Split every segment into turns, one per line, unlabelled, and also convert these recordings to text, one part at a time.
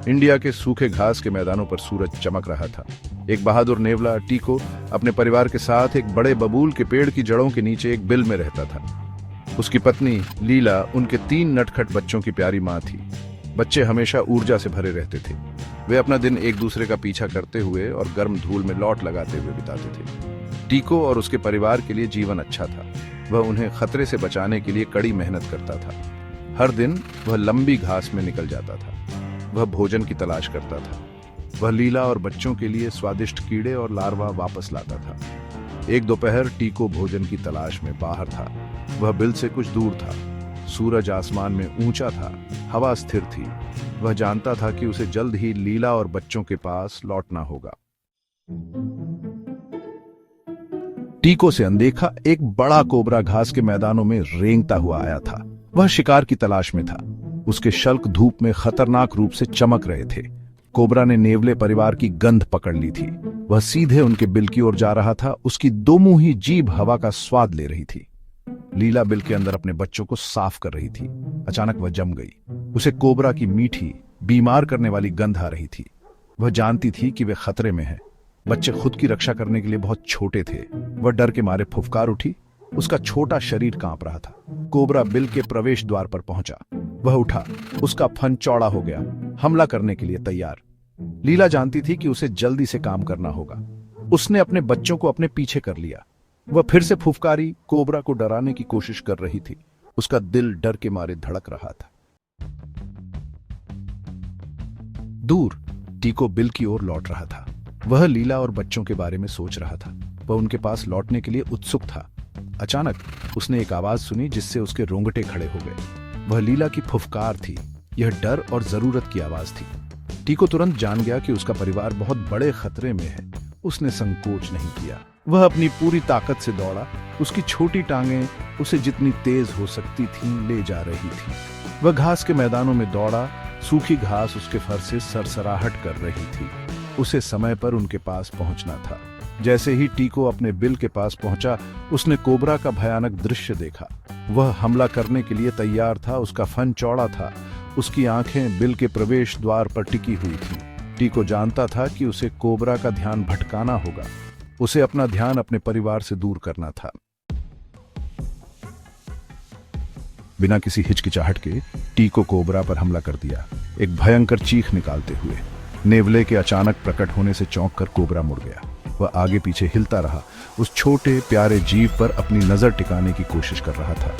India के सूखे घास के मैदानों पर सूरज चमक रहा था। एक बहादुर नेवला टीको अपने परिवार के साथ एक बड़े बबूल के पेड़ की जड़ों के नीचे एक बिल में रहता था। उसकी पत्नी लीला उनके 3 नटखट बच्चों की प्यारी माँ थी। बच्चे हमेशा ऊर्जा से भरे रहते थे। वे अपना दिन एक दूसरे का पीछा करते हुए और गर्म धूल में लौट लगाते हुए बिताते थे। टीको और उसके परिवार के लिए जीवन अच्छा था। वह उन्हें खतरे से बचाने के लिए कड़ी मेहनत करता था। हर दिन वह लंबी घास में निकल जाता था। वह भोजन की तलाश करता था। वह लीला और बच्चों के लिए स्वादिष्ट कीड़े और लार्वा वापस लाता था। एक दोपहर टीको भोजन की तलाश में बाहर था। वह बिल से कुछ दूर था। सूरज आसमान में ऊंचा था, हवा स्थिर थी। वह जानता था कि उसे जल्द ही लीला और बच्चों के पास लौटना होगा। टीको से अनदेखा एक बड़ा कोबरा घास के मैदानों में रेंगता हुआ आया था। वह शिकार की तलाश में था। उसके शल्क धूप में खतरनाक रूप से चमक रहे थे। कोबरा ने नेवले परिवार की गंध पकड़ ली थी। वह सीधे उनके बिल की ओर जा रहा था। उसकी दोमुही जीभ हवा का स्वाद ले रही थी। लीला बिल के अंदर अपने बच्चों को साफ कर रही थी। अचानक वह जम गई। उसे कोबरा की मीठी, बीमार करने वाली गंध आ रही थी। वह जानती थी कि वे खतरे में हैं। बच्चे खुद की रक्षा करने के लिए बहुत छोटे थे। वह डर के मारे फुफकार उठी। उसका छोटा शरीर कांप रहा था। कोबरा बिल के प्रवेश द्वार पर पहुंचा। वह उठा। उसका फन चौड़ा हो गया, हमला करने के लिए तैयार। लीला जानती थी कि उसे जल्दी से काम करना होगा। उसने अपने बच्चों को अपने पीछे कर लिया। वह फिर से फुफकारी, कोबरा को डराने की कोशिश कर रही थी। उसका दिल डर के मारे धड़क रहा था। दूर टीको बिल की ओर लौट रहा था। वह लीला और बच्चों के बारे में सोच रहा था। वह उनके पास लौटने के लिए उत्सुक था। अचानक उसने एक आवाज सुनी जिससे उसके रोंगटे खड़े हो गए। वह लीला की फुफकार थी। यह डर और जरूरत की आवाज थी। टीको तुरंत जान गया कि उसका परिवार बहुत बड़े खतरे में है। उसने संकोच नहीं किया। वह अपनी पूरी ताकत से दौड़ा। उसकी छोटी टांगें उसे जितनी तेज हो सकती थीं ले जा रही थी। वह घास के मैदानों में दौड़ा। सूखी घास उसके फर से सरसराहट कर रही थी। उसे समय पर उनके पास पहुंचना था। जैसे ही टीको अपने बिल के पास पहुंचा, उसने कोबरा का भयानक दृश्य देखा। वह हमला करने के लिए तैयार था। उसका फन चौड़ा था। उसकी आंखें बिल के प्रवेश द्वार पर टिकी हुई थीं। टीको जानता था कि उसे कोबरा का ध्यान भटकाना होगा। उसे अपना ध्यान अपने परिवार से दूर करना था। बिना किसी हिचकिचाहट के टीको कोबरा पर हमला कर दिया, एक भयंकर चीख निकालते हुए। नेवले के अचानक प्रकट होने से चौंक कर कोबरा मुड़ गया। वह आगे पीछे हिलता रहा। उस छोटे प्यारे जीव पर अपनी नजर टिकाने की कोशिश कर रहा था,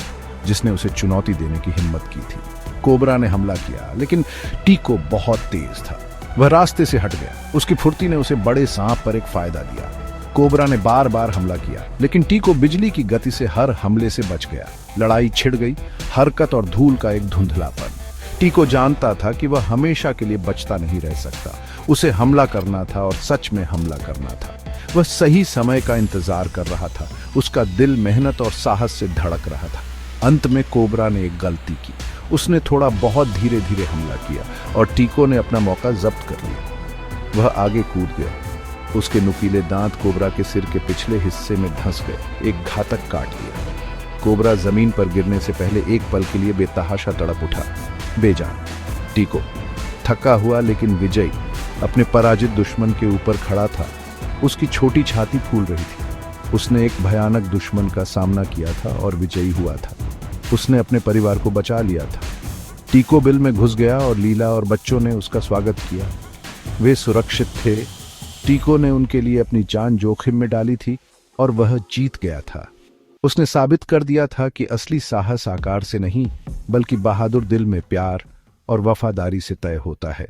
जिसने उसे चुनौती देने की हिम्मत की थी। कोबरा ने हमला किया, लेकिन टीको बहुत तेज था। वह रास्ते से हट गया। उसकी फुर्ती ने उसे बड़े सांप पर एक फायदा दिया। कोबरा ने बार बार हमला किया, लेकिन टीको बिजली की गति से हर हमले से बच गया। लड़ाई छिड़ गई। हरकत और धूल का एक धुंधलापन। टीको जानता था कि वह हमेशा के लिए बचता नहीं रह सकता। उसे हमला करना था और सच में हमला करना था। वह सही समय का इंतजार कर रहा था। उसका दिल मेहनत और साहस से धड़क रहा था। अंत में कोबरा ने एक गलती की। उसने थोड़ा बहुत धीरे धीरे हमला किया और टीको ने अपना मौका जब्त कर लिया। वह आगे कूद गया। उसके नुकीले दांत कोबरा के सिर के पिछले हिस्से में धंस गए। एक घातक काट लिया। कोबरा जमीन पर गिरने से पहले एक पल के लिए बेतहाशा तड़प उठा। बेजान। टीको थका हुआ लेकिन विजयी अपने पराजित दुश्मन के ऊपर खड़ा था। उसकी छोटी छाती फूल रही थी। उसने एक भयानक दुश्मन का सामना किया था और विजयी हुआ था। उसने अपने परिवार को बचा लिया था। टीको बिल में घुस गया और लीला और बच्चों ने उसका स्वागत किया। वे सुरक्षित थे। टीको ने उनके लिए अपनी जान जोखिम में डाली थी और वह जीत गया था। उसने साबित कर दिया था कि असली साहस आकार से नहीं, बल्कि बहादुर दिल में प्यार और वफादारी से तय होता है।